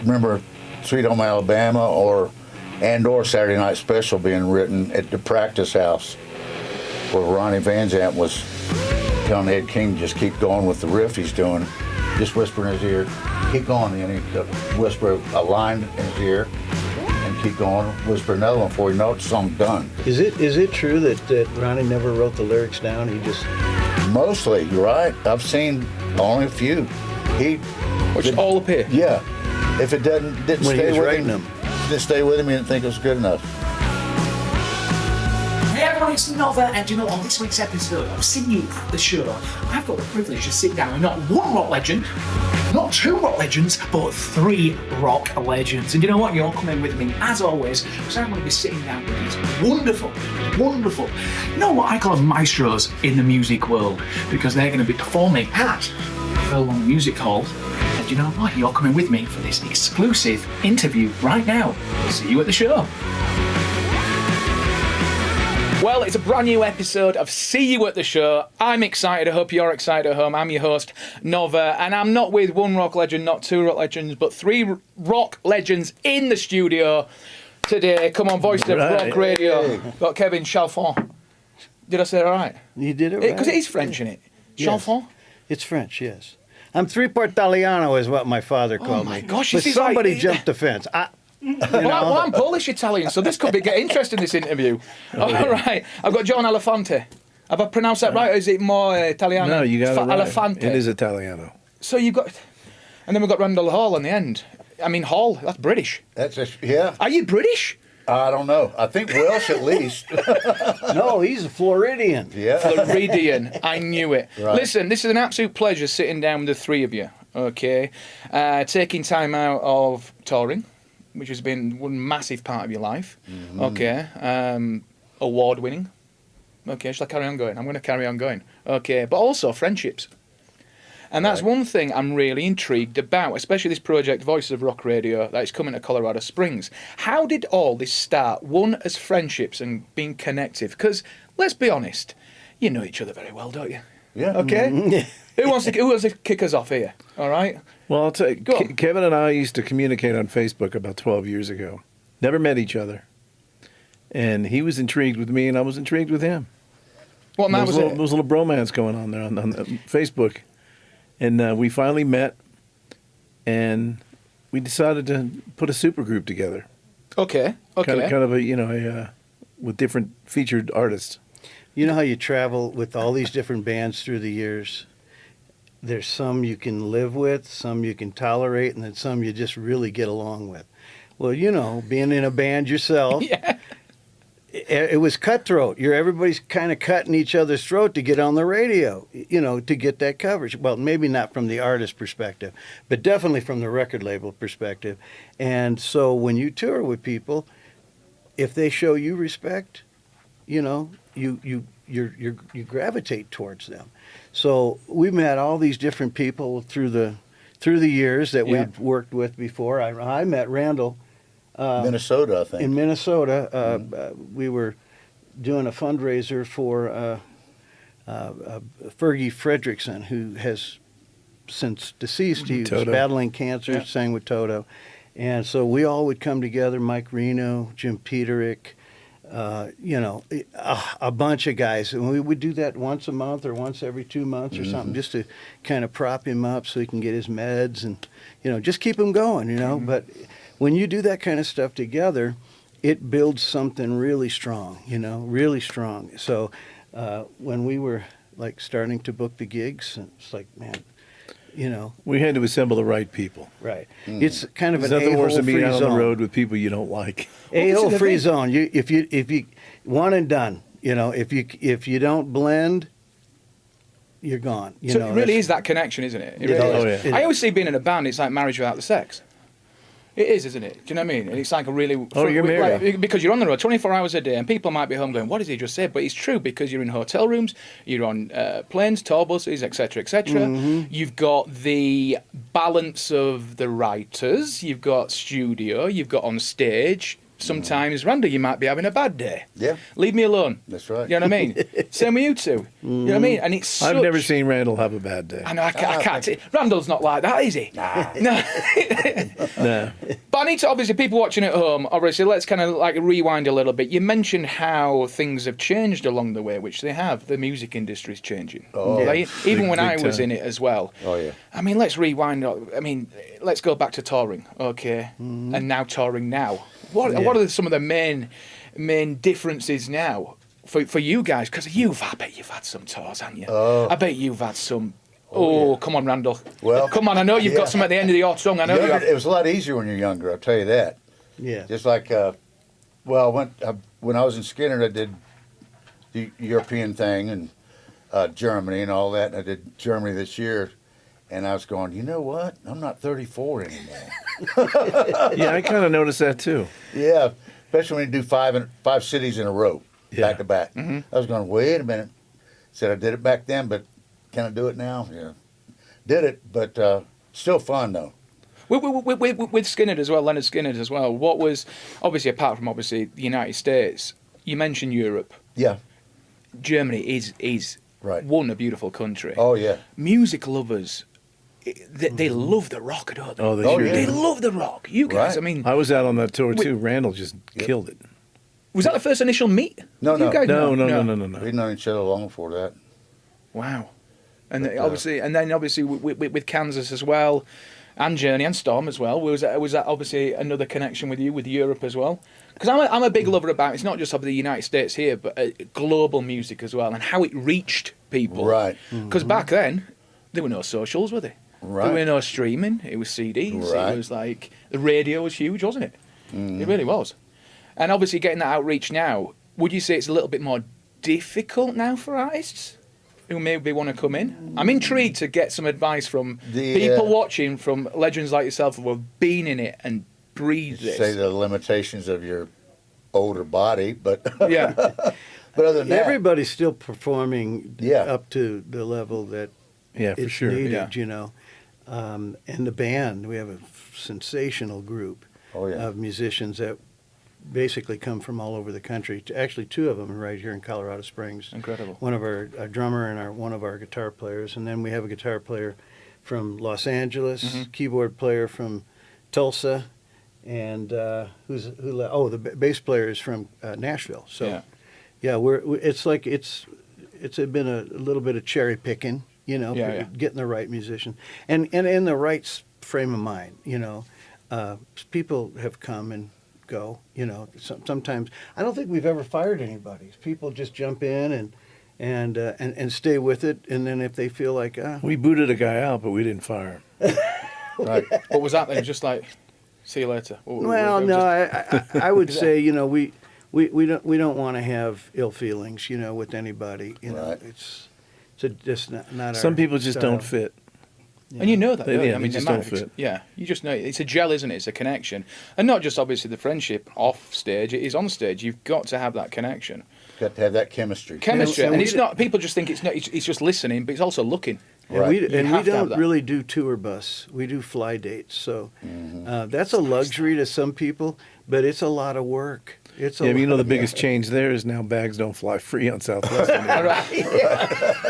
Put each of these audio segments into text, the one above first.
remember Sweet Home Alabama or Saturday Night Special being written at the practice house where Ronnie Van Zant was telling Ed King just keep going with the riff he's doing, just whisper in his ear, keep going, and he'd whisper a line in his ear and keep going, whisper another one before you know it, the song's done. Is it true that Ronnie never wrote the lyrics down? He just... Mostly, you're right. I've seen only a few. Which all appear? Yeah. If it didn't when stay he was with writing him, them. didn't stay with him, he didn't think it was good enough. Hey everyone, it's Nova, and you know, on this week's episode of See You at the Show, I've got the privilege to sit down with not one rock legend, not two rock legends, but three rock legends. And you know what? You're all coming with me, as always, because I'm going to be sitting down with these wonderful, you know what I call maestros in the music world, because they're going to be performing at Furlong Music Hall. And you know what? You're coming with me for this exclusive interview right now. See you at the show. Well, it's a brand new episode of See You at the Show. I'm excited. I hope you're excited at home. I'm your host, Nova, and I'm not with one rock legend, not two rock legends, but three rock legends in the studio today. Come on, voice of rock radio. Got Kevin Chalfant. Did I say it all right? You did it right. Because it is French, isn't it? Yes. Chalfant? It's French, yes. I'm three-part Italiano is what my father called me. Oh my gosh, but this is somebody like... jumped the fence. Well, I'm Polish Italian, so this could get interesting, this interview. All right, I've got John Elefante. Have I pronounced that right, or is it more Italiano? No, you got it right. Elefante. It is Italiano. So you've got... And then we've got Randall Hall on the end. I mean, Hall, that's British. Yeah. Are you British? I don't know. I think Welsh at least. No, he's a Floridian. Yeah. Floridian. I knew it. Right. Listen, this is an absolute pleasure sitting down with the three of you, okay? Taking time out of touring, which has been one massive part of your life, okay? Award-winning. Okay, shall I carry on going? I'm going to carry on going. Okay, but also friendships. And that's one thing I'm really intrigued about, especially this project, Voices of Rock Radio, that is coming to Colorado Springs. How did all this start? One, as friendships and being connective. Because, let's be honest, you know each other very well, don't you? Yeah. Okay? Who wants to kick us off here? All right? Well, I'll tell you, Kevin and I used to communicate on Facebook about 12 years ago. Never met each other. And he was intrigued with me, and I was intrigued with him. What man was it? There was a little bromance going on there on Facebook. And we finally met, and we decided to put a supergroup together. Okay. Kind of a with different featured artists. You know how you travel with all these different bands through the years? There's some you can live with, some you can tolerate, and then some you just really get along with. Well, you know, being in a band yourself, Yeah. it was cutthroat. Everybody's kind of cutting each other's throat to get on the radio, you know, to get that coverage. Well, maybe not from the artist perspective, but definitely from the record label perspective. And so when you tour with people, if they show you respect, you know, you gravitate towards them. So we met all these different people through the years that we've worked with before. I met Randall. Minnesota, I think. In Minnesota, we were doing a fundraiser for Fergie Fredrickson, who has since deceased. He was battling cancer, sang with Toto. And so we all would come together, Mike Reno, Jim Peterick, a bunch of guys. And we would do that once a month or once every 2 months or something, just to kind of prop him up so he can get his meds and, you know, just keep him going, you know. But when you do that kind of stuff together, it builds something really strong, you know, really strong. So when we were, like, starting to book the gigs, it's like, man, you know. We had to assemble the right people. Right. It's kind of an nothing worse than being A-hole out free on the zone. road with people you don't like. A-hole free zone. If you one and done, you know, if you don't blend, you're gone. You know, it really is that connection, isn't it? It really is. Yeah. I always see being in a band, it's like marriage without the sex. It is, isn't it? Do you know what I mean? And it's like a really... you're married. Like, because you're on the road 24 hours a day, and people might be home going, what did he just say? But it's true, because you're in hotel rooms, you're on planes, tour buses, etc., etc. You've got the balance of the writers, you've got studio, you've got on stage, sometimes, Randall, you might be having a bad day. Yeah. Leave me alone. That's right. You know what I mean? Same with you two. You know what I mean? And it's such... I've never seen Randall have a bad day. I know, I can't. Randall's not like that, is he? Nah. No. No. But I need to, obviously, people watching at home, obviously, let's kind of like rewind a little bit. You mentioned how things have changed along the way, which they have. The music industry's changing. Oh, Like, even Big- when I big was time. in it as well. Oh, yeah. I mean, let's rewind. I mean, let's go back to touring, okay? And now touring now. What are some of the main differences now for you guys? Because I bet you've had some tours, haven't you? I bet you've had some. Oh, come on, Randall. Well, come on. I know you've got some at the end of your tongue. I know you have. It was a lot easier when you're younger, I'll tell you that. Yeah. Just like, when I was in Skynyrd, I did the European thing and Germany and all that. And I did Germany this year, and I was going, you know what? I'm not 34 anymore. Yeah, I kind of noticed that too. Yeah, especially when you do five cities in a row, Yeah. back to back. I was going, wait a minute. Said I did it back then, but can I do it now? Yeah, did it, but still fun though. With Skynyrd as well, Lynyrd Skynyrd as well. What was, obviously, apart from obviously the United States, you mentioned Europe. Yeah, Germany is Right. one, a beautiful country. oh yeah, Music lovers, they love the rock, don't they? Oh, they Oh, sure yeah. They did. love the rock. You guys, Right. I mean, I was out on that tour too. Randall just killed it. was that the first initial meet? No, You no. guys- No. we'd known each other long before that. Wow. And But, then obviously with Kansas as well, and Journey and Storm as well. Was that obviously another connection with you with Europe as well? Because I'm a big lover about, it's not just of the United States here, but global music as well, and how it reached people. Right. Because back then there were no socials, were there? Right. There were no streaming. It was CDs. Right. It was like the radio was huge, wasn't it? It really was. And obviously getting that outreach now, would you say it's a little bit more difficult now for artists who maybe want to come in? I'm intrigued to get some advice from people watching, from legends like yourself who have been in it and breathed this. Say the limitations of your older body, but Yeah. but other than that, Everybody's still performing Yeah. up to the level that Yeah, for it's sure. needed, Yeah. you know. And the band, we have a sensational group oh yeah, of musicians that basically come from all over the country. Actually, two of them are right here in Colorado Springs. Incredible. One of our a drummer and one of our guitar players, and then we have a guitar player from Los Angeles, keyboard player from Tulsa, and the bass player is from Nashville. So yeah, it's like it's been a little bit of cherry picking, you know, getting the right musician and in the right frame of mind, you know. People have come and go, you know. Sometimes I don't think we've ever fired anybody. People just jump in and stay with it, and then if they feel like We booted a guy out, but we didn't fire him. right. What was that then? Just like, see you later. well, no, I would say, you know, we don't want to have ill feelings, you know, with anybody. You know, Right. it's just not Some our people just style. don't fit. And you know that, don't you? Yeah, I mean, they just the don't amount of fit. yeah, you just know it's a gel, isn't it? It's a connection, and not just obviously the friendship off stage. It is on stage. You've got to have that connection, Got to have that chemistry. chemistry, and and we it's d- not. People just think it's not. It's just listening, but it's also looking. And Right. we You and we have to have don't that. really do tour bus. We do fly dates. So that's a luxury to some people, but it's a lot of work. It's a Yeah, but you know lot- the biggest change there is now bags don't fly free on Southwest anymore.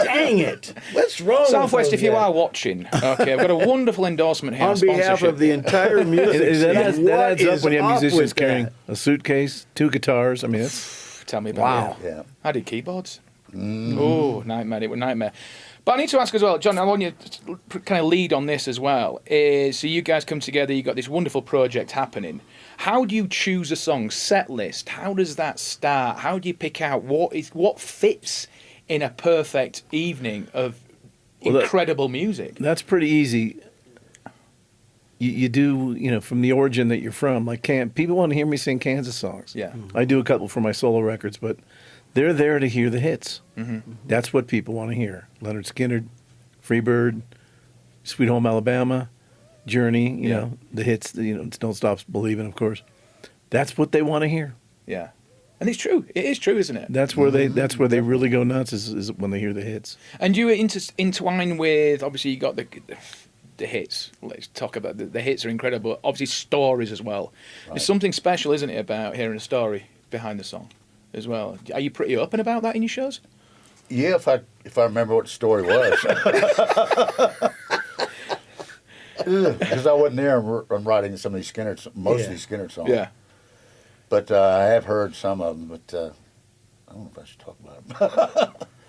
Dang it! What's wrong? with Southwest, those if you guys? are watching, okay, I've got a wonderful endorsement here. on a behalf sponsorship. of the entire music That adds, scene, that what adds up is when you have up musicians with carrying that? a suitcase, 2 guitars. I mean, it's Tell me about Wow. it. Yeah. I did keyboards. Oh, nightmare! It was nightmare. But I need to ask as well, John. I want you to kind of lead on this as well. So you guys come together. You got this wonderful project happening. How do you choose a song set list? How does that start? How do you pick out what fits in a perfect evening of incredible music? that's pretty easy. You do, you know, from the origin that you're from. Like, people want to hear me sing Kansas songs. Yeah. I do a couple for my solo records, but they're there to hear the hits. Mm-hmm. That's what people want to hear. Lynyrd Skynyrd, Freebird, Sweet Home Alabama, Journey, you know, the hits, you know, Don't Stop Believing, of course. That's what they want to hear. Yeah. And it's true. It is true, isn't it? That's where they really go nuts is when they hear the hits. And you were intertwined with, obviously, you got the hits. Let's talk about the hits are incredible. Obviously, stories as well. Right. There's something special, isn't it, about hearing a story behind the song as well? Are you pretty open about that in your shows? Yeah, if I remember what the story was. Because I wasn't there and writing some of these most of these Skynyrd songs. Yeah. But I have heard some of them, but I don't know if I should talk about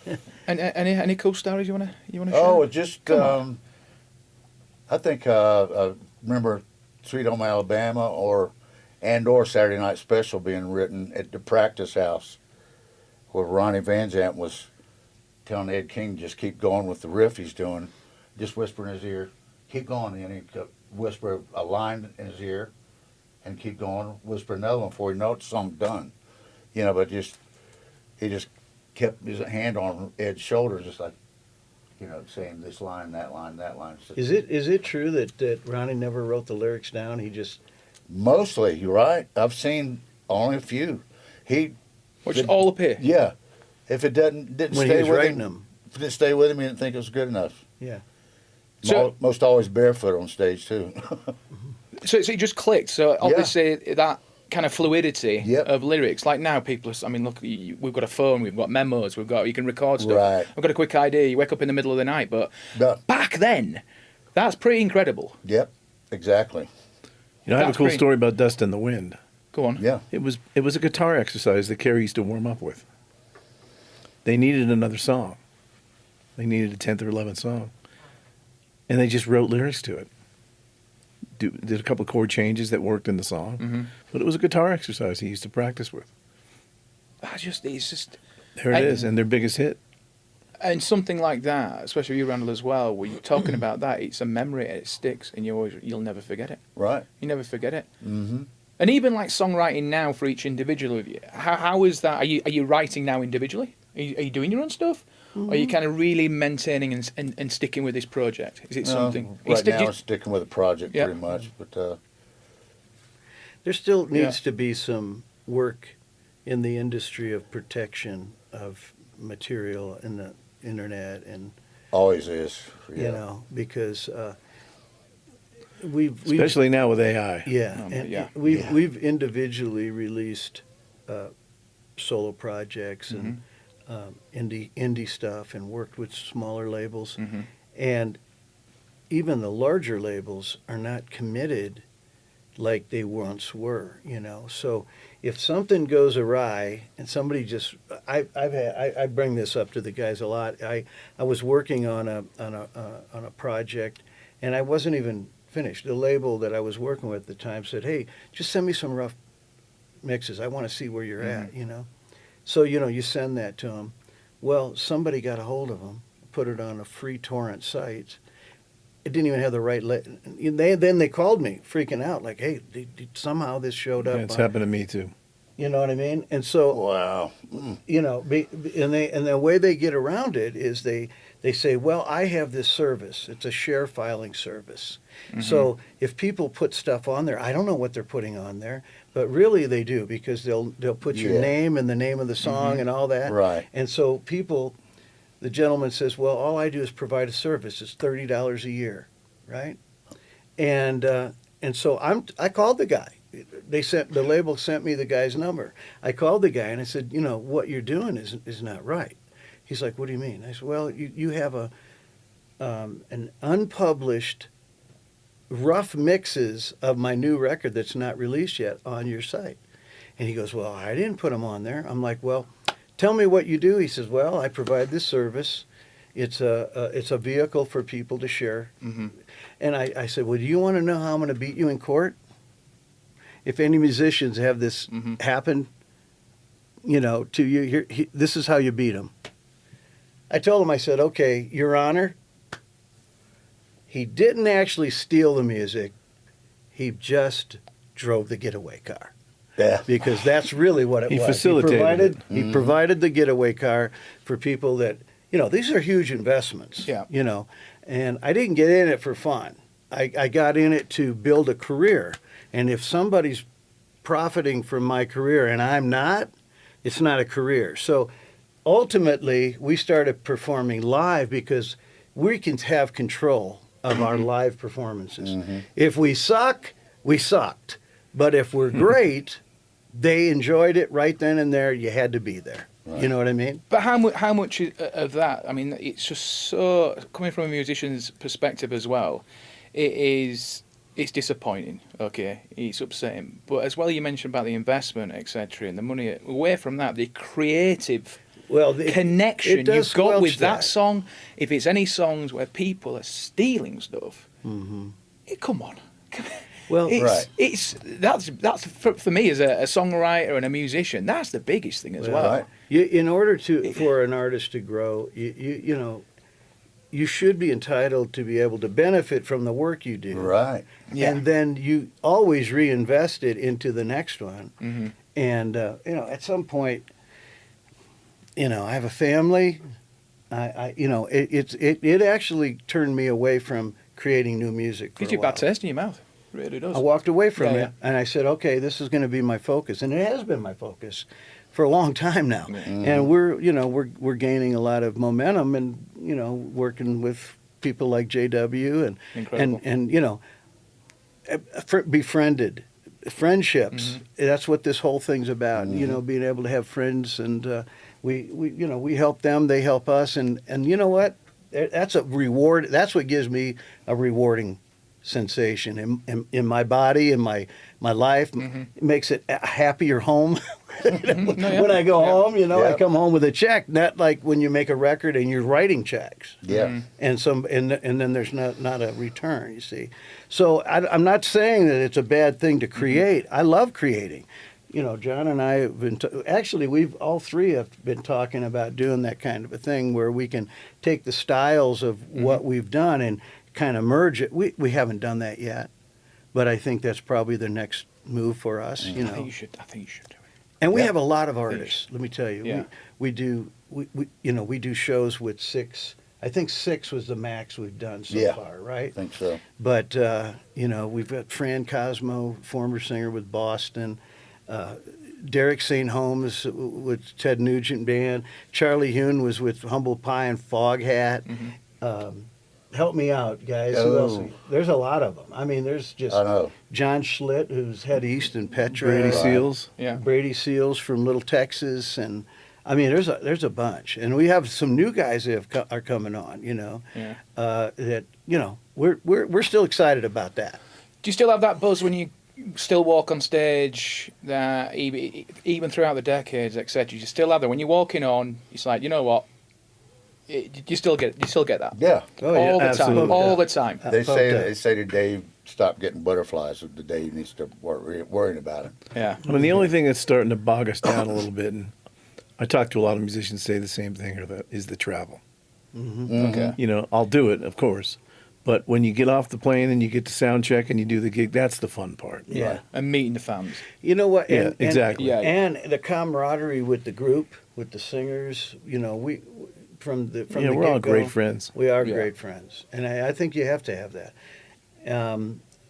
them. And any cool stories you wanna share? Oh, it just I think remember Sweet Home Alabama or Saturday Night Special being written at the practice house where Ronnie Van Zant was telling Ed King just keep going with the riff he's doing, just whisper in his ear, keep going, and he'd whisper a line in his ear and keep going, whisper another one before he knows the song's done. You know, but he just kept his hand on Ed's shoulder, just like, you know, saying this line, that line, that line. Is it true that Ronnie never wrote the lyrics down? He just Mostly, you're right. I've seen only a few. Which all appear. Yeah. If it didn't when stay he was with writing him, them. if it didn't stay with him, he didn't think it was good enough. Yeah. So- Most always barefoot on stage too. So it just clicked. So obviously that kind of fluidity Yep. of lyrics. Like now, people. I mean, look, we've got a phone, we've got memos, you can record stuff. Right. I've got a quick idea. You wake up in the middle of the night, but Yeah. back then, that's pretty incredible. Yep, exactly. You know, I have That's a cool great. story about Dust in the Wind. Go on. Yeah. It was a guitar exercise that Kerry used to warm up with. They needed another song. They needed a 10th or 11th song. And they just wrote lyrics to it. Did a couple of chord changes that worked in the song. Mm-hmm. But it was a guitar exercise he used to practice with. It's just. There it is, and their biggest hit. And something like that, especially you, Randall, as well, where you're talking about that, it's a memory, it sticks, and you'll never forget it. Right. You never forget it. Mm-hmm. And even like songwriting now for each individual of you, how is that? Are you writing now individually? Are you doing your own stuff? Or are you kind of really maintaining and sticking with this project? Is it something? Right now, I'm sticking with the project Yeah. pretty much, but There still needs to be some work in the industry of protection of material in the internet, and always is. Yeah. you know, because Especially now with AI. yeah, Oh, and yeah. we've individually released solo projects and indie stuff, and worked with smaller labels, Mhm. and even the larger labels are not committed like they once were, you know. So if something goes awry and somebody just, I bring this up to the guys a lot. I was working on a project, and I wasn't even finished. The label that I was working with at the time said, "Hey, just send me some rough mixes. I want to see where you're at," you know. So, you know, you send that to them. Well, somebody got a hold of them, put it on a free torrent site. It didn't even have the right. Then they called me, freaking out, like, "Hey, somehow this showed up." Yeah, it's happened to me too. You know what I mean? And so, Wow. you know, and the way they get around it is they say, "Well, I have this service. It's a share filing service. So if people put stuff on there, I don't know what they're putting on there, but really they do, because they'll put your Yeah. name and the name of the song and all that. Right. And so the gentleman says, "Well, all I do is provide a service. It's $30 a year, right?" And so I called the guy. The label sent me the guy's number. I called the guy and I said, "You know, what you're doing is not right." He's like, "What do you mean?" I said, "Well, you have an unpublished rough mixes of my new record that's not released yet on your site." And he goes, "Well, I didn't put them on there." I'm like, "Well, tell me what you do." He says, "Well, I provide this service. It's a vehicle for people to share." And I said, "Well, do you want to know how I'm going to beat you in court? If any musicians have this happen, you know, to you, this is how you beat them." I told him, I said, "Okay, Your Honor, he didn't actually steal the music. He just drove the getaway car." Yeah. Because that's really what it He was. facilitated it. He provided the getaway car for people that, you know, these are huge investments. Yeah. You know, and I didn't get in it for fun. I got in it to build a career. And if somebody's profiting from my career and I'm not, it's not a career. So ultimately, we started performing live because we can have control of our live performances. If we suck, we sucked. But if we're great, they enjoyed it right then and there. You had to be there. You know what I mean? But how much of that? I mean, it's just so coming from a musician's perspective as well. It's disappointing. Okay, it's upsetting. But as well, you mentioned about the investment, etc., and the money. Away from that, the creative connection you've got with that song. If it's any songs where people are stealing stuff, come on. Well, that's for me as a songwriter and a musician. That's the biggest thing as well. Right. In order for an artist to grow, you know, you should be entitled to be able to benefit from the work you do. Right. Yeah. And then you always reinvest it into the next one. And you know, at some point, you know, I have a family. I you know, it actually turned me away from creating new music. Gives you a bad taste in your mouth. It really does. I walked away from Yeah, it, and I said, okay, this is going to be my focus, and it has been my focus for a long time now. And we're gaining a lot of momentum, and you know, working with people like JW and you know, befriended friendships. That's what this whole thing's about. You know, being able to have friends, and we you know, we help them, they help us, and you know what? That's a reward. That's what gives me a rewarding sensation in my body, in my life. It makes it a happier home. When I go home, you know, I come home with a check, not like when you make a record and you're writing checks. And then there's not a return, you see. So I'm not saying that it's a bad thing to create. I love creating. You know, John and I have been actually we've all three have been talking about doing that kind of a thing where we can take the styles of what we've done and kind of merge it. We haven't done that yet, but I think that's probably the next move for us. You know, I think you should do it. and we have a lot of artists. Let me tell you, Yeah. we do we do shows with 6. I think 6 was the max we've done so far, right? I think so. But you know, we've got Fran Cosmo, former singer with Boston. Derek St. Holmes with Ted Nugent Band. Charlie Hune was with Humble Pie and Foghat. Help me out, guys. Who else? There's a lot of them. I mean, there's just John Schlitt, who's head east in Petra. Brady Seals. Yeah. Brady Seals from Little Texas, and I mean, there's a bunch, and we have some new guys that are coming on. You know, that you know we're still excited about that. Do you still have that buzz when you still walk on stage? That even throughout the decades, etc. You still have that when you're walking on. It's like, you know what? You still get that. Yeah. All the absolutely. time. All the time. They say that Dave stopped getting butterflies. That Dave needs to worrying about it. Yeah. I mean, the only thing that's starting to bog us down a little bit, and I talk to a lot of musicians say the same thing, is the travel. Okay. You know, I'll do it, of course, but when you get off the plane and you get to sound check and you do the gig, that's the fun part. Yeah. And meeting the fans. You know what? Yeah, exactly. And the camaraderie with the group, with the singers. You know, we from the we're all great friends. We are great friends, and I think you have to have that.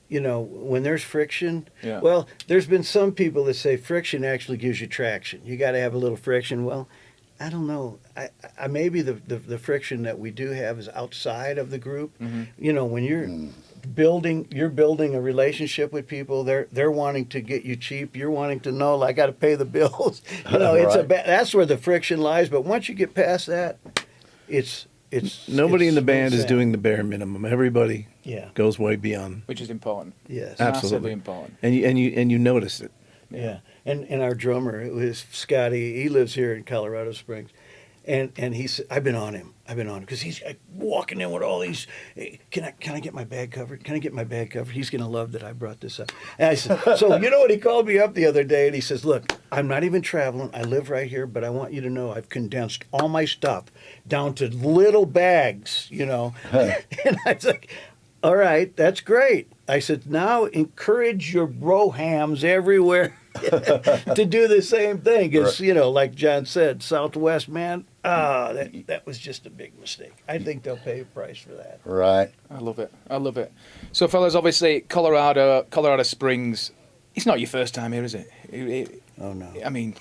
You know, when there's friction, well, there's been some people that say friction actually gives you traction. You got to have a little friction. Well, I don't know. I maybe the friction that we do have is outside of the group. You know, when you're building a relationship with people, they're wanting to get you cheap. You're wanting to know, like, I got to pay the bills. You know, that's where the friction lies. But once you get past that, it's nobody in the band is insane. doing the bare minimum. Everybody goes way beyond. Which is important. Yes, Absolutely Massively important. And you notice it. yeah. And our drummer, it was Scotty. He lives here in Colorado Springs, and he said, I've been on him because he's walking in with all these. Hey, can I get my bag covered? Can I get my bag covered? He's gonna love that I brought this up. And I said, so you know what? He called me up the other day and he says, look, I'm not even traveling. I live right here, but I want you to know I've condensed all my stuff down to little bags. You know, and I was like, all right, that's great. I said, now encourage your bro-hams everywhere to do the same thing. Because, you know, like John said, Southwest, man, that was just a big mistake. I think they'll pay a price for that. Right. I love it. So, fellas, obviously, Colorado Springs, it's not your first time here, is it? Oh, no. I mean...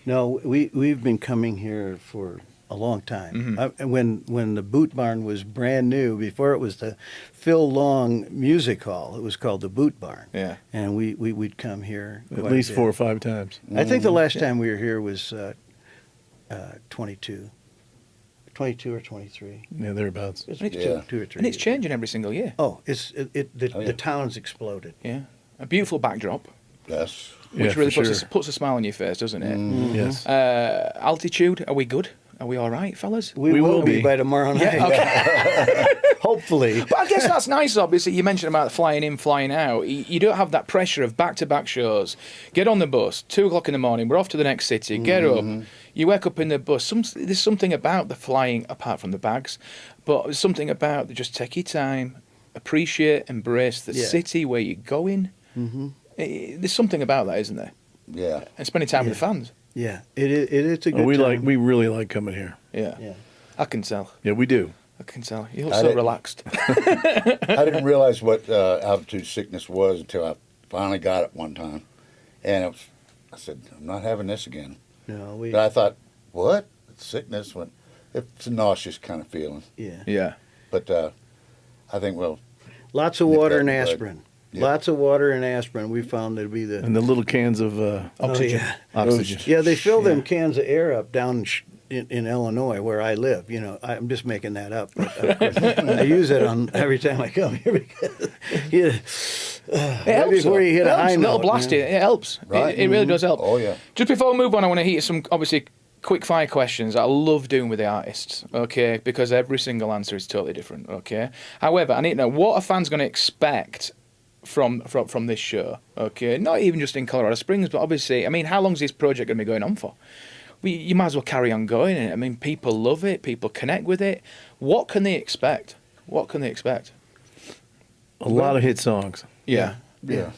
No, we've been coming here for a long time. Mm-hmm. When the Boot Barn was brand new, before it was the Phil Long Music Hall, it was called the Boot Barn. Yeah. And we'd come here At quite a least bit. 4 or 5 times. I think the last time we were here was 22. 22 or 23. Yeah, thereabouts. It's And it's two or three. And it's years. changing every single year. Oh, the yeah. town's exploded. Yeah. A beautiful backdrop, Yes. which Yeah, really for puts, sure. puts a smile on your face, doesn't it? Yes. Altitude, are we good? Are we all right, fellas? We will be by tomorrow night. Yeah, okay. Hopefully. But I guess that's nice, obviously. You mentioned about flying in, flying out. You don't have that pressure of back-to-back shows. Get on the bus, 2 o'clock in the morning, we're off to the next city, get up. You wake up in the bus. There's something about the flying, apart from the bags, but there's something about the just take your time, appreciate, embrace the Yeah. city where you're going. There's something about that, isn't there? Yeah. And spending time with the fans. Yeah, it's a good we time. we really like coming here. Yeah. Yeah. I can tell. Yeah, we do. I can tell. You look I so didn't- relaxed. I didn't realize what altitude sickness was until I finally got it one time, and I said, "I'm not having this again." No, But I thought, "What? It's sickness? When it's a nauseous kind of feeling." yeah. Yeah. But I think Lots of Nip water that and in the bud. aspirin. Yeah. Lots of water and aspirin. We found to be the And the little cans of Oxygen. oxygen. Yeah, they fill them cans of air up down in Illinois where I live. You know, I'm just making that up. But of course, I use it on every time I come here because It right before you hit a high little note. blast man. it helps. Right. It really does help. Oh, yeah. Just before we move on, I want to hit you some obviously quick fire questions I love doing with the artists, okay? Because every single answer is totally different, okay? However, I need to know what a fan's going to expect from this show, okay? Not even just in Colorado Springs, but obviously, I mean, how long is this project going to be going on for? You might as well carry on going. I mean, people love it. People connect with it. What can they expect? What can they expect? A lot of hit songs. Yeah. yeah,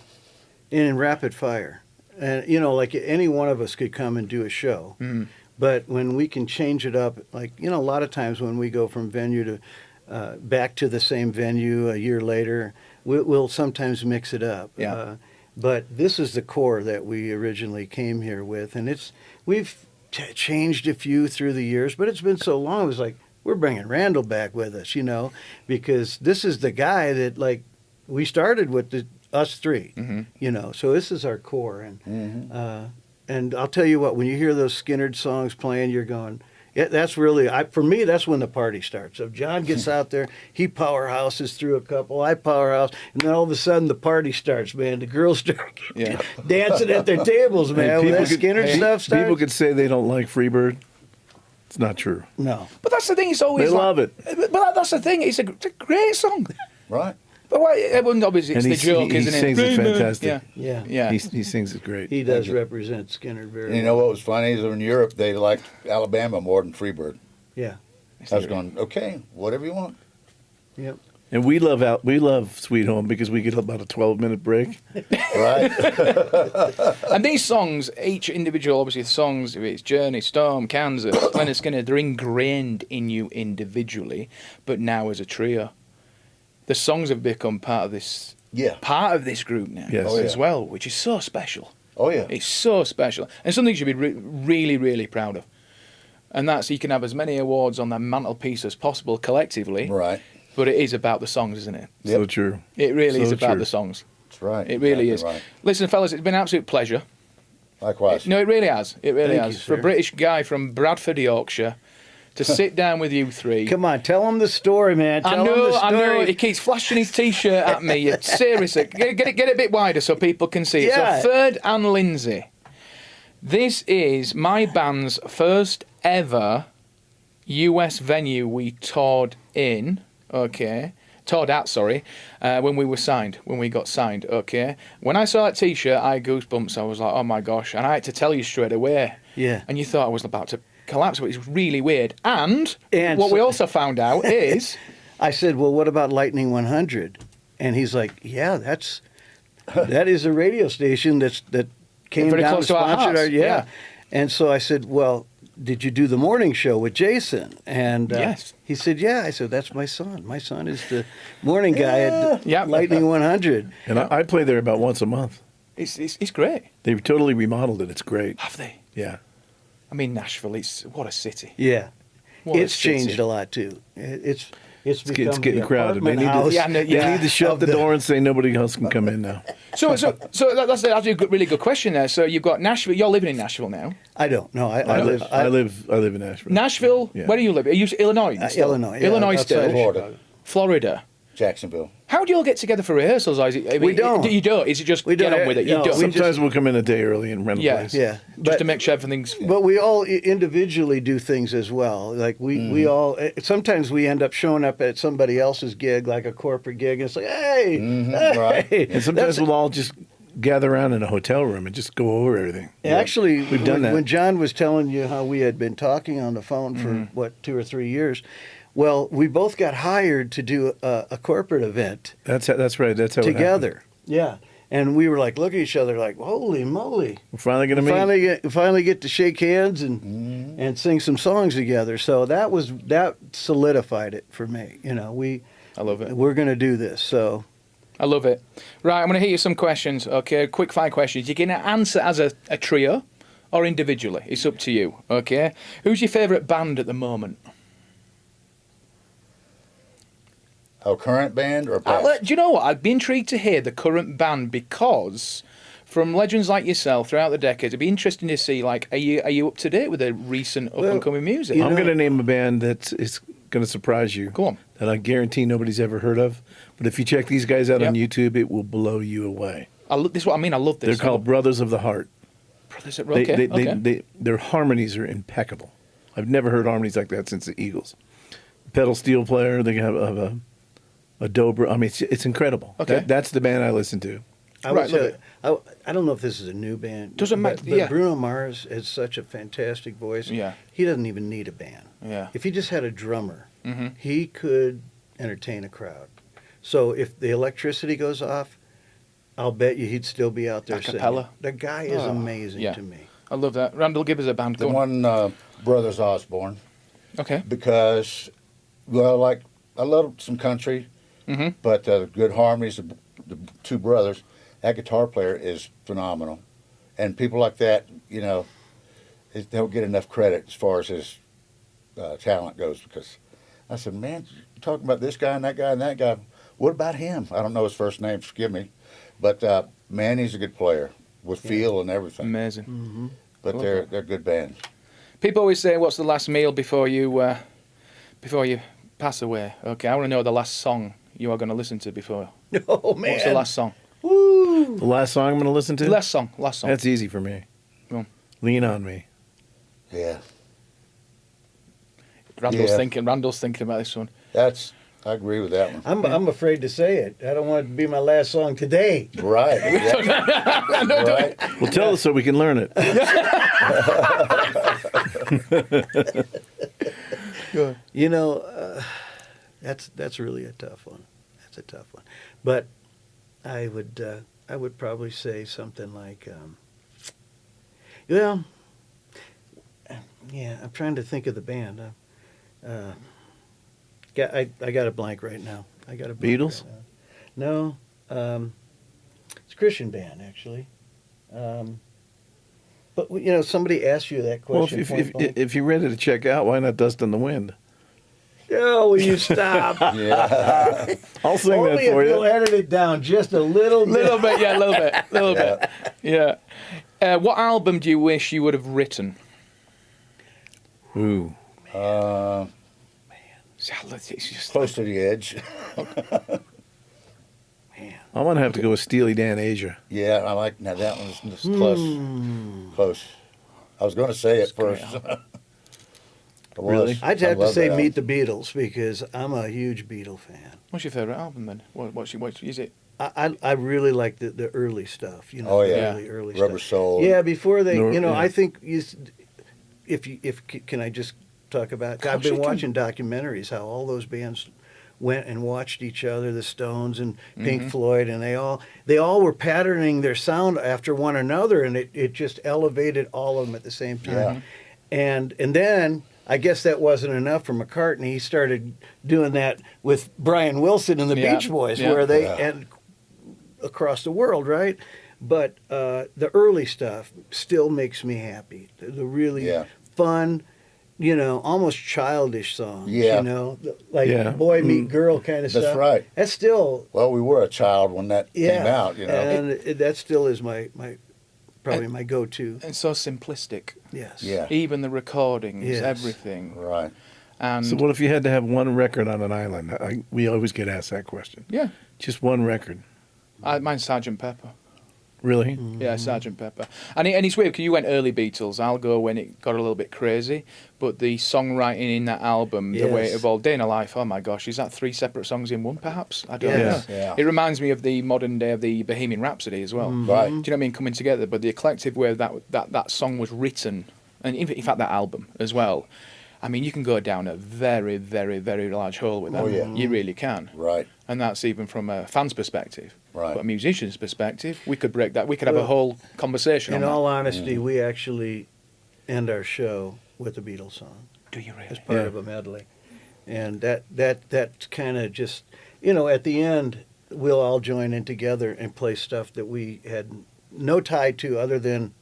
And in rapid fire. And, you know, like any one of us could come and do a show. Mhm. But when we can change it up, like, you know, a lot of times when we go from venue to back to the same venue a year later, we'll sometimes mix it up. Yeah. But this is the core that we originally came here with. And we've changed a few through the years, but it's been so long. It was like, we're bringing Randall back with us, you know, because this is the guy that, like, we started with us three, you know, so this is our core. And I'll tell you what, when you hear those Skynyrd songs playing, you're going, yeah, that's really, for me, that's when the party starts. So if John gets out there, he powerhouses through a couple, I powerhouse, and then all of a sudden the party starts, man. The girls start Yeah. dancing at their tables, man. When that Skynyrd stuff starts. People could say they don't like Freebird. It's not true. No. But that's the thing. It's always They like- love it. But that's the thing. It's a great song. right. But why, everyone obviously it's And the joke, he isn't it? sings it fantastic. Yeah. Yeah. Yeah. He sings it great. He does represent Skynyrd very And you know what was funny is in Europe they liked Alabama more than Freebird. Yeah. I was going, okay, whatever you want. Yep. And we love Sweet Home because we get about a 12-minute break. Right. And these songs, each individual, obviously, songs, if it's Journey, Storm, Kansas, Lynyrd Skynyrd, they're ingrained in you individually, but now as a trio. The songs have become part of this group now Yes. Oh, as yeah. well, which is so special. Oh yeah. It's so special. And something you should be really, really proud of. And that's you can have as many awards on that mantelpiece as possible collectively, Right. but it is about the songs, isn't it? So Yep. true. It really So is about true. the songs. That's right. It really Exactly is. Right. Listen, fellas, it's been an absolute pleasure. Likewise. No, it really has. It really Thank has. you, For a sir. British guy from Bradford, Yorkshire, to sit down with you three. Come on, tell him the story, man. Tell him the I story. know. He keeps flashing his T-shirt at me. Seriously, get it a bit wider so people can see it. Yeah. So, Third and Lindsay, this is my band's first ever US venue we toured in. Okay. Toured at, sorry, when we got signed, okay? When I saw that T-shirt, I had goosebumps. I was like, oh my gosh. And I had to tell you straight away. Yeah. And you thought I was about to collapse, but it's really weird. And what so- we also found out is... I said, well, what about Lightning 100? And he's like, yeah, that is a radio station that came Very down close and to our sponsored house, yeah. And so I said, well, did you do the morning show with Jason? And Yes. he said, yeah. I said, that's my son. My son is the morning guy at Yeah. Lightning 100. And I play there about once a month. It's great. They've totally remodeled it. It's great. Have they? Yeah. I mean, Nashville, what a city. Yeah. What a it's city. changed a lot too. It's become It's getting the crowded. They apartment need, house. they need to shut the door and say nobody else can come in now. So that's a really good question there. So you've got Nashville. You're living in Nashville now. I don't. No, I live in Nashville. Nashville. Yeah. Where do you live? Are you Illinois? still? Illinois. Yeah, Illinois outside still. of Florida. Chicago. Florida. Jacksonville. How do you all get together for rehearsals? Or is it, I mean, We don't. You don't. Is it just We get don't. on with it? You No, don't. we Sometimes we'll come in a day early and rent a Yeah. place. Yeah, Just to make sure everything's. But we all individually do things as well. Like we all sometimes we end up showing up at somebody else's gig, like a corporate gig, and it's like, hey, hey. right. And sometimes That's- we'll all just gather around in a hotel room and just go over everything. Actually, We've done that. When John was telling you how we had been talking on the phone for 2 or 3 years, well, we both got hired to do a corporate event That's right. That's how it happened. together. Yeah, and we were like, look at each other, like, holy moly! We're finally going to meet. Finally get to shake hands and sing some songs together. So that solidified it for me. You know, I love it. we're going to do this. So I love it. Right, I'm going to hit you some questions. Okay, quick fire questions. You can answer as a trio or individually. It's up to you. Okay. Who's your favourite band at the moment? Our current band or past? Do you know what? I'd be intrigued to hear the current band because from legends like yourself throughout the decades, it'd be interesting to see, like, are you up to date with the recent up-and-coming music? you I'm know- going to name a band that is going to surprise you. Go on. That I guarantee nobody's ever heard of. But if you check these guys out on Yep. YouTube, it will blow you away. This is what I mean. I love this. They're called Brothers of the Heart. Brothers. Okay. Their harmonies are impeccable. I've never heard harmonies like that since the Eagles. Pedal steel player. They have a dobro. I mean, it's incredible. Okay. That's the band I listen to. I Right, would say, I don't know if this is a new band. Doesn't matter, But yeah. Bruno Mars has such a fantastic voice. Yeah. He doesn't even need a band. Yeah. If he just had a drummer, Mm-hmm. he could entertain a crowd. So if the electricity goes off, I'll bet you he'd still be out there A cappella? singing. The guy is amazing yeah. to me. I love that. Randall, give us a band. The Go on. one Brothers Osborne, Okay. because, well, like I love some country, Mhm. but good harmonies. The two brothers, that guitar player is phenomenal, and people like that, you know, they don't get enough credit as far as his talent goes. Because I said, man, you're talking about this guy and that guy and that guy. What about him? I don't know his first name. Forgive me, but man, he's a good player with feel and everything. Amazing. But Love they're that. good bands. People always say, "What's the last meal before you pass away?" Okay, I want to know the last song you are going to listen to before. Oh man! What's the last song? Woo! The last song I'm going to listen to? Last song. That's easy for me. Go on. Lean on Me. Yeah, Randall's Yeah. thinking. Randall's thinking about this one. I agree with that one. I'm afraid to say it. I don't want it to be my last song today. Right. Exactly. Right. Well, tell us so we can learn it. You know, that's really a tough one. That's a tough one. But I would probably say something like, well, yeah. I'm trying to think of the band. I got a blank right now. I got a blank Beatles? right now. No, it's a Christian band actually. But you know, somebody asked you that Well, question. if, point blank. if you're ready to check out, why not Dust in the Wind? Oh, will you stop? Yeah. I'll sing Only that if for you'll you. edit it down just a little bit. Little bit, yeah, a little bit. Yeah. What album do you wish you would have written? Ooh. It's just Close to the edge. I'm going to have to go with Steely Dan Asia. Yeah, I like. Now that one's just close. Close. I was going to say it first. I was. Really? I'd have to love say that Meet the Beatles because I'm a huge Beatle fan. What's your favourite album then? What is it? I really like the early stuff. You know, Oh, the yeah. early Rubber stuff. Soul. Yeah, before they, No, you know, yeah. I think can I just talk about? Of course I've been you can. watching documentaries how all those bands went and watched each other, the Stones and Pink Floyd, and they all were patterning their sound after one another, and it just elevated all of them at the same time. Yeah. And then I guess that wasn't enough for McCartney. He started doing that with Brian Wilson and the Yeah, Beach Boys, yeah. where they Yeah. and across the world, right? But the early stuff still makes me happy. The really Yeah. fun, almost childish songs. Yeah. Like Yeah. boy meet girl kind of That's stuff. right. That's still, Well, we were a child when that yeah. came out, And that still is probably my go-to. And so simplistic. Yes. Yeah. Even the recordings, Yes. everything. Right. And So what if you had to have one record on an island? We always get asked that question. yeah, Just one record. mine's Sergeant Pepper. Really? Yeah, Sergeant Pepper. And it's weird because you went early Beatles. I'll go when it got a little bit crazy. But the songwriting in that album, the way it Yes. evolved, Day in a Life, oh my gosh, is that 3 separate songs in one perhaps? I don't Yes. know. Yeah. It reminds me of the modern day of the Bohemian Rhapsody as well. Right. Do you know what I mean? Coming together. But the eclectic way that song was written, and in fact that album as well, I mean, you can go down a very, very, very large hole with that. Oh, yeah. You really can. Right. And that's even from a fan's perspective. Right. But a musician's perspective, we could break that. We could have a Well, whole conversation In on all that. honesty, we actually end our show with a Beatles song Do you as really? part Yeah. of a medley. And that kind of just, at the end, we'll all join in together and play stuff that we had no tie to other than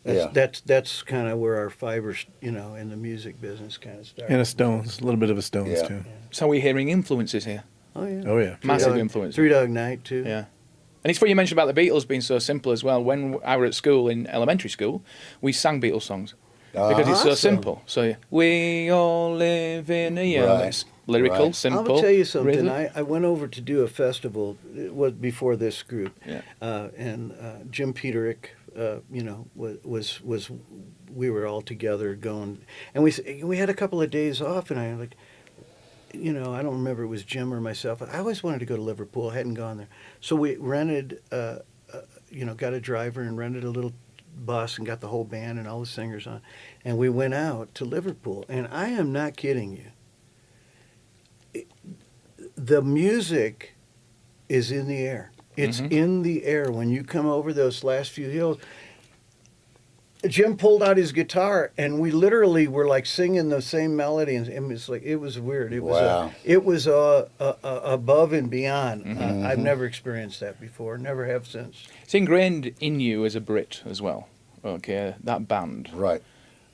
that's kind of where our fibers, in the music business kind of started. And a Stones, a little bit of a Stones Yeah. too. So we're hearing influences here. Oh, yeah. Oh yeah. Massive Dog- influence. Three Dog Night, too. Yeah. And it's funny you mentioned about the Beatles being so simple as well. When I were at school, in elementary school, we sang Beatles songs. Because it's so Awesome. simple. So, we all live in a year. Right. It's lyrical, Right. simple. I'll tell you something. rhythm. I went over to do a festival. It was before this group, Yeah. and Jim Peterick, was we were all together going, and we had a couple of days off, and I like, I don't remember it was Jim or myself. I always wanted to go to Liverpool. I hadn't gone there, so we rented, got a driver and rented a little bus and got the whole band and all the singers on, and we went out to Liverpool. And I am not kidding you. The music is in the air. It's in the air when you come over those last few hills. Jim pulled out his guitar, and we literally were like singing the same melody, and it was like it was weird. It Wow. was above and beyond. I've never experienced that before. Never have since. It's ingrained in you as a Brit as well. Okay, that band. Right.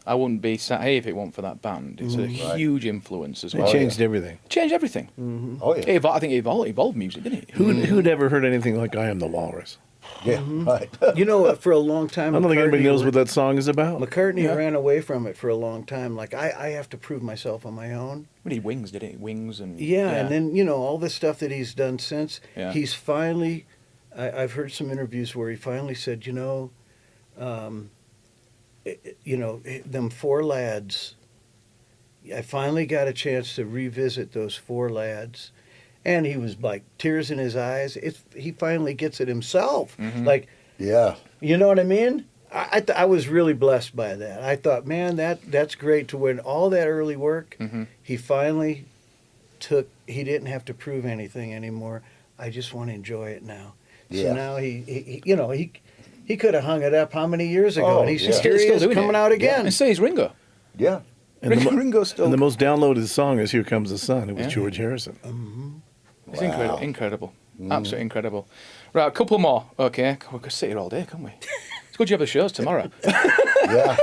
I wouldn't be sat here if it weren't for that band. It's a Right. huge influence as It well. yeah. changed everything. Changed everything. Oh, yeah. I think it evolved music, didn't it? Who'd ever heard anything like I Am the Walrus? Yeah. Right. For a long time, I don't think anybody McCartney knows what that song is about. McCartney Yeah. ran away from it for a long time. Like, I have to prove myself on my own. We did Wings, did it? Wings and Yeah, and then, all the stuff that he's done since, Yeah. he's finally, I've heard some interviews where he finally said, them four lads, I finally got a chance to revisit those four lads. And he was like, tears in his eyes. He finally gets it himself. Like, Yeah. you know what I mean? I was really blessed by that. I thought, man, that's great to win all that early work. He finally he didn't have to prove anything anymore. I just want to enjoy it now. Yeah. So now he could have hung it up how many years ago? Oh, and he's yeah. here he is doing coming it. out again. And so is Ringo. Yeah. And the, Ringo's still. and the most downloaded song is "Here Comes the Sun." It was Yeah. George Harrison. It's Wow. incredible. Absolutely incredible. Right, a couple more. Okay, we could sit here all day, can't we? It's good you have the shows tomorrow. Yeah.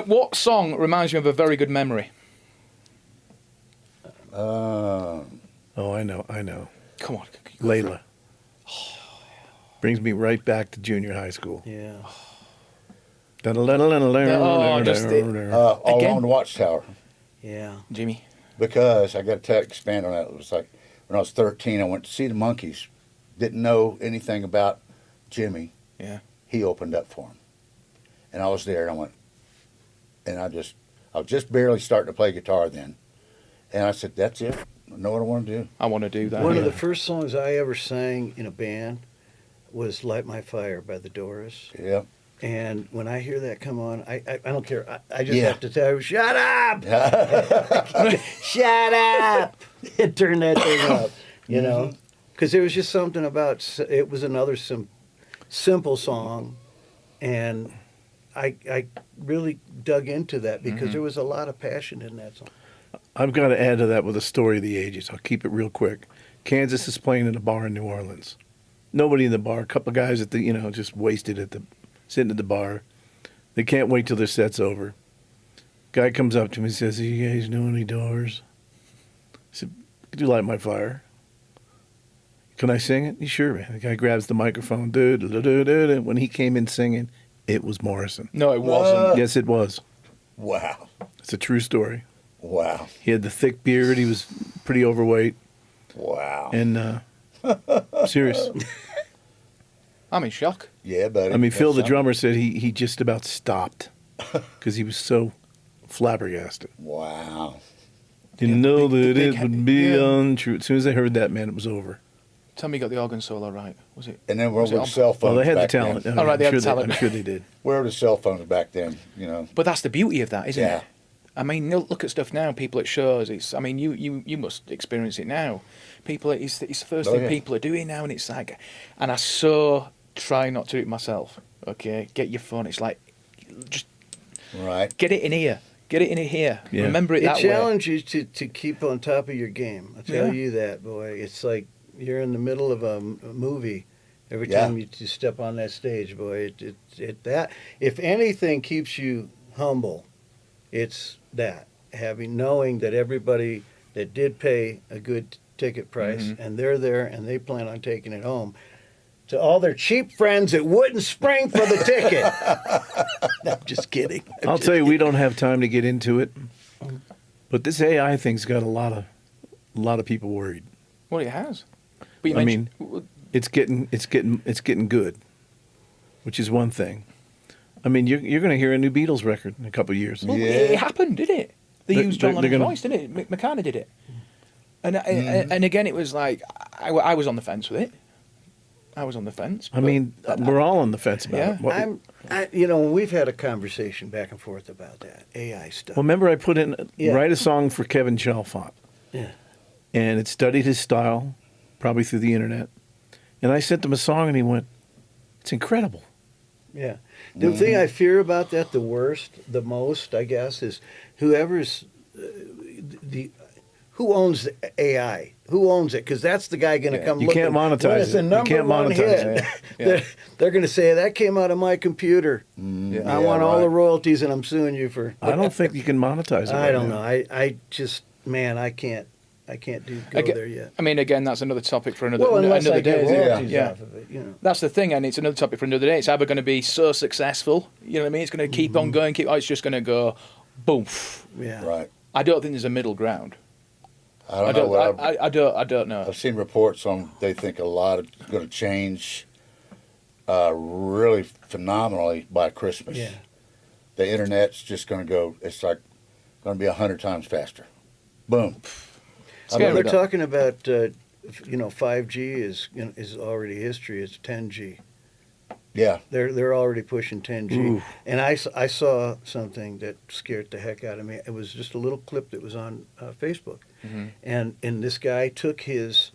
What song reminds you of a very good memory? Oh, I know. Come on. Layla. Brings me right back to junior high school. Yeah. Oh, just All Again? Along the Watchtower. Yeah. Jimmy. Because I got to expand on that. It was like when I was 13, I went to see the Monkees. Didn't know anything about Jimmy. Yeah. He opened up for him, and I was there. And I went, and I was just barely starting to play guitar then, and I said, "That's it. I know what I want to do." I want to do that. One yeah. of the first songs I ever sang in a band was "Light My Fire" by the Doors. Yeah. And when I hear that come on, I don't care. I just Yeah. have to tell you, shut up! Shut up! And turn that thing up, Because there was just something about, it was another simple song. And I really dug into that because there was a lot of passion in that song. I've got to add to that with a story of the ages. I'll keep it real quick. Kansas is playing in a bar in New Orleans. Nobody in the bar. A couple of guys at the, just wasted sitting at the bar. They can't wait till their set's over. Guy comes up to me and says, "You guys know any doors?" I said, "Could you light my fire?" "Can I sing it?" "Yeah, sure, man." The guy grabs the microphone. When he came in singing, it was Morrison. No, it wasn't. Yes, it was. Wow. It's a true story. Wow. He had the thick beard. He was pretty overweight. Wow. And serious. I'm in shock. Yeah, buddy. I mean, Phil, the That's drummer, said he just about stopped because he was so flabbergasted. something. Wow. Didn't know the that big it would be yeah. untrue. As soon as they heard that, man, it was over. Tell me you got the organ solo right. Was it? And then where Was were it the on- cell phones Well, they had the back talent. then? All right, they had I'm the sure talent. I'm sure they did. Where were the cell phones back then? You know. But that's the beauty of that, isn't Yeah. it? I mean, look at stuff now. People at shows. It's. I mean, you must experience it now. People. It's the first Oh, thing yeah. people are doing now, and it's like, and I so try not to do it myself. Okay, get your phone. It's like, just Right. get it in here. Get it in here. Yeah. Remember it It that way. challenges you to keep on top of your game. I tell Yeah. you that, boy. It's like you're in the middle of a movie. Every Yeah. time you step on that stage, boy, that if anything keeps you humble, it's that knowing that everybody that did pay a good ticket price Mhm. and they're there and they plan on taking it home. To all their cheap friends that wouldn't spring for the ticket. I'm just kidding. I'll tell you, we don't have time to get into it, but this AI thing's got a lot of people worried. Well, it has. But you I mentioned, It's getting good, which is one thing. I mean, you're going to hear a new Beatles record in a couple of years. well, Yeah. it happened, did it? They They're- used John they're Lennon's gonna- voice, didn't it? McCartney did it. And again, it was like I was on the fence with it. I was on the fence. I mean, we're all on the fence about Yeah. it. What- We've had a conversation back and forth about that AI stuff. Well, remember I put in Yeah. write a song for Kevin Chalfant, Yeah. and it studied his style, probably through the internet. And I sent him a song, and he went, "It's incredible." Yeah. The thing I fear about that the most, I guess, is whoever's who owns the AI? Who owns it? Because that's the guy going to Yeah. come. You looking. can't monetize When it's it. a You number can't one monetize hit. it. Yeah. They're going to say that came out of my computer. Yeah. I want all right. the royalties, and I'm suing you for. I don't think you can monetize it. I right don't now. know. I just I can't go Aga- there yet. I mean, again, that's another topic for another Well, unless another I get day. royalties Yeah. off of it, you know. That's the thing, and it's another topic for another day. It's either going to be so successful, you know what I mean? It's going to keep on going, or it's just going to go, boom. Yeah. Right. I don't think there's a middle ground. I don't know. What I don't know. I've seen reports on they think a lot is going to change really phenomenally by Christmas. Yeah. The internet's just going to go. It's like going to be 100 times faster. Boom. Scary. Well, they're don't- talking about 5G is already history. It's 10G. Yeah. They're already pushing 10G. Ooh. And I saw something that scared the heck out of me. It was just a little clip that was on Facebook, and this guy took his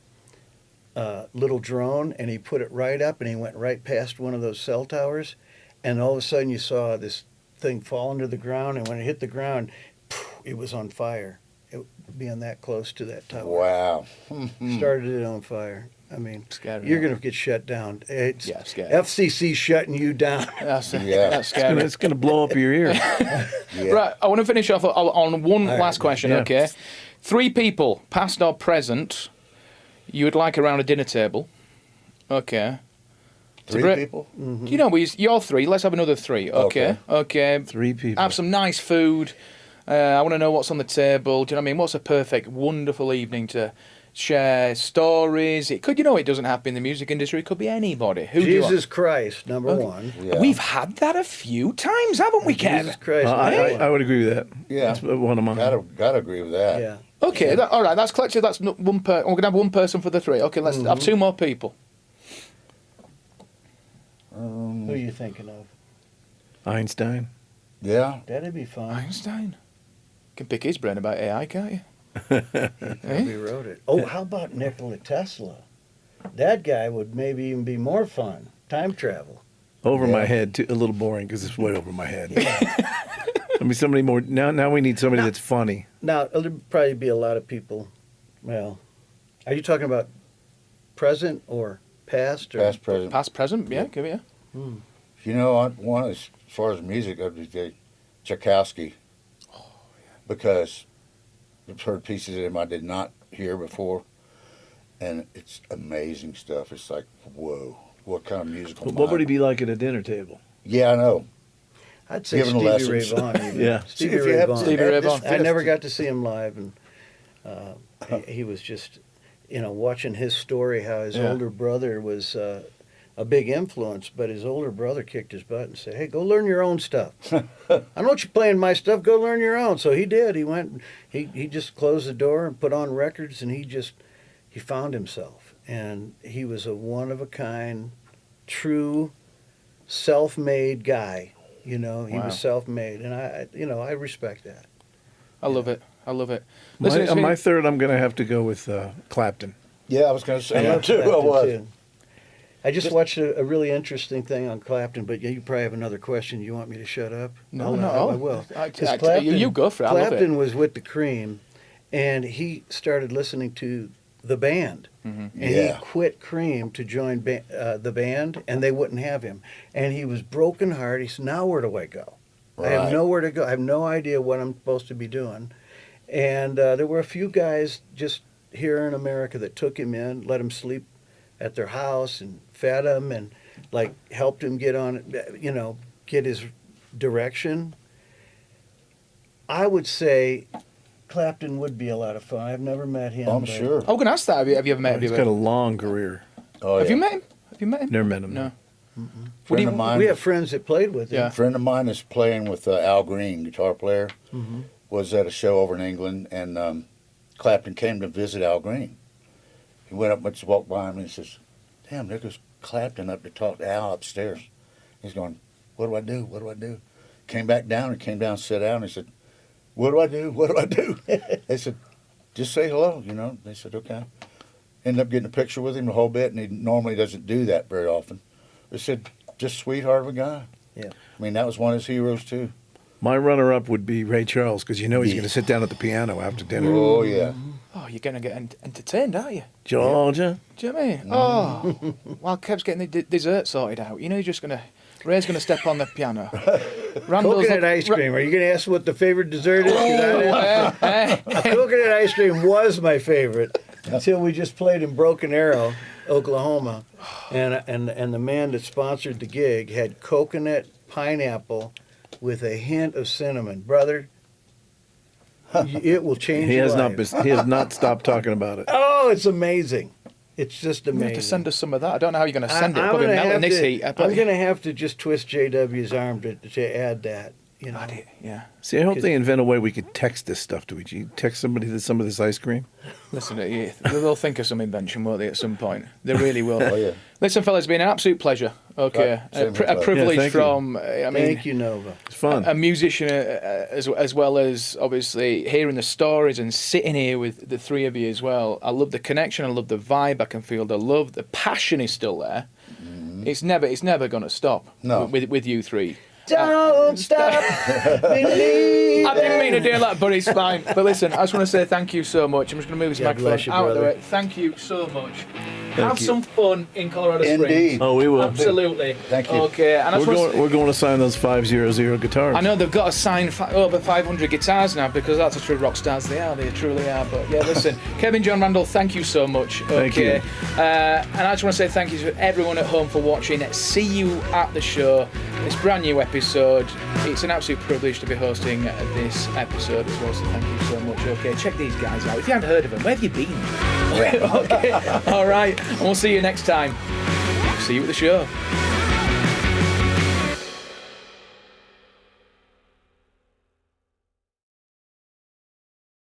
little drone and he put it right up and he went right past one of those cell towers, and all of a sudden you saw this thing fall into the ground, and when it hit the ground, it was on fire. It being that close to that tower. Wow. Started it on fire. I mean, Scary, you're yeah. going to get shut down. It's Yeah, scary. FCC shutting you down. That's, Yeah. that's scary. It's going to blow up your ear. Yeah. Right, I want to finish off on one right, last question, yeah. okay? 3 people, past or present, you would like around a dinner table. Okay. Three great- people? You know, you're 3. Let's have another 3. Okay. Okay. 3 people. Have some nice food. I want to know what's on the table. Do you know what I mean? What's a perfect, wonderful evening to share stories? It could, it doesn't have to be in the music industry. It could be anybody. Who do you want? Jesus Christ, number one. Yeah. We've had that a few times, haven't we, Kev? Jesus Christ. I would agree with that. Yeah. That's one of mine. Gotta agree with that. Yeah. Okay, all right, that's collective. That's one per. We're gonna have one person for the 3. Okay, let's have 2 more people. Who are you thinking of? Einstein. Yeah. That'd be fun. Einstein. Can pick his brain about AI, can't you? Probably wrote it. Oh, how about Nikola Tesla? That guy would maybe even be more fun. Time travel. Over my Yeah. head, too, a little boring because it's way over my head. I mean, somebody more. Now we need somebody that's funny. Now, there'll probably be a lot of people. Well, are you talking about present or past? Or? Past, present. Past, present, yeah, give it. You know, one as far as music, I'd be Tchaikovsky. because I've heard pieces of him I did not hear before, and it's amazing stuff. It's like, whoa, what kind of musical What would he mind. be like at a dinner table? Yeah, I know. I'd say Giving Stevie Ray lessons. Vaughan. even. Yeah. See, Stevie if you Ray haven't Vaughan. Stevie Ray had this Vaughan. I never fest- got to see him live, and he was just, watching his story, how his Yeah. older brother was a big influence, but his older brother kicked his butt and said, "Hey, go learn your own stuff. I don't want you playing my stuff. Go learn your own." So he did. He went. He just closed the door and put on records, and he found himself, and he was a one of a kind, true, self-made guy. He Wow. was self-made, and I respect that. I love it. I love it. Listen, it's On been- my third, I'm going to have to go with Clapton. Yeah, I was going to say I that love too. I Clapton, was. too. I just watched a really interesting thing on Clapton, but you probably have another question. You want me to shut up? No, I will. I- 'Cause you go for it. I love it. Clapton was with the Cream, and he started listening to the band. Mm-hmm. And Yeah. he quit Cream to join the band, and they wouldn't have him. And he was brokenhearted. He said, "Now where do I go? I have Right. nowhere to go. I have no idea what I'm supposed to be doing." And there were a few guys just here in America that took him in, let him sleep at their house, and fed him, and helped him get on, get his direction. I would say Clapton would be a lot of fun. I've never met him. I'm but- sure. I'm going to ask that. Have you ever met He's him? got a long career. Oh, Have yeah. you met him? Have you met him? Never met him. No. Friend of mine. We have friends that played with him. Yeah. A friend of mine is playing with Al Green, guitar player. Mm-hmm. Was at a show over in England, and Clapton came to visit Al Green. He went up and just walked by him, and he says, "Damn, there goes Clapton up to talk to Al upstairs." He's going, "What do I do? What do I do?" Came back down and came down, sat down, and he said, "What do I do? What do I do?" They said, "Just say hello." They said, "Okay." Ended up getting a picture with him the whole bit, and he normally doesn't do that very often. They said, "Just sweetheart of a guy." Yeah. I mean, that was one of his heroes too. My runner-up would be Ray Charles, because he's Yeah. going to sit down at the piano after dinner. Oh yeah. Oh, you're going to get entertained, aren't you? Georgia. Do you know what I mean? Oh, while Kev's getting the dessert sorted out, you're just going to... Ray's going to step on the piano. Randall's Coconut ice cream. Are you going to ask what the favorite dessert is? 'Cause Hey. coconut ice cream was my favorite until we just played in Broken Arrow, Oklahoma, and the man that sponsored the gig had coconut pineapple with a hint of cinnamon, brother. It will change He your has life. not. He has not stopped talking about it. Oh, it's amazing. It's just You amazing. have to send us some of that. I don't know how you're going to send it. I'm Probably gonna melt in have this to- heat. I'm going to have to just twist JW's arm to add that. Yeah. See, I hope they invent a way we could text this stuff to each other. Text somebody some of this ice cream. Listen, they'll think of some invention, won't they, at some point? They really will. Oh yeah. Listen, fellas, it's been an absolute pleasure. Okay. Right, same A with us. privilege Yeah, thank you. from, Thank you, Nova. It's fun. a musician as well as obviously hearing the stories and sitting here with the three of you as well. I love the connection. I love the vibe. I can feel the love. The passion is still there. It's never going to stop. No. With you three. Don't stop believing. I didn't mean to do that, but it's fine. But listen, I just want to say thank you so much. I'm just going to move this God microphone bless you, out of the brother. way. Thank you so much. Have you. some fun in Colorado Springs. Indeed. Oh, we will. Absolutely. Thank you. Okay, and I just want to We're going to sign those 500 guitars. I know they've got to sign over 500 guitars now because that's the true rock stars they are. They truly are. But yeah, listen, Kevin, John, Randall, thank you so much. Okay. Thank you. And I just want to say thank you to everyone at home for watching. See you at the show. This brand new episode. It's an absolute privilege to be hosting this episode as well. So thank you so much. Okay, check these guys out. If you haven't heard of them, where have you been? Okay. All right. And we'll see you next time. See you at the show.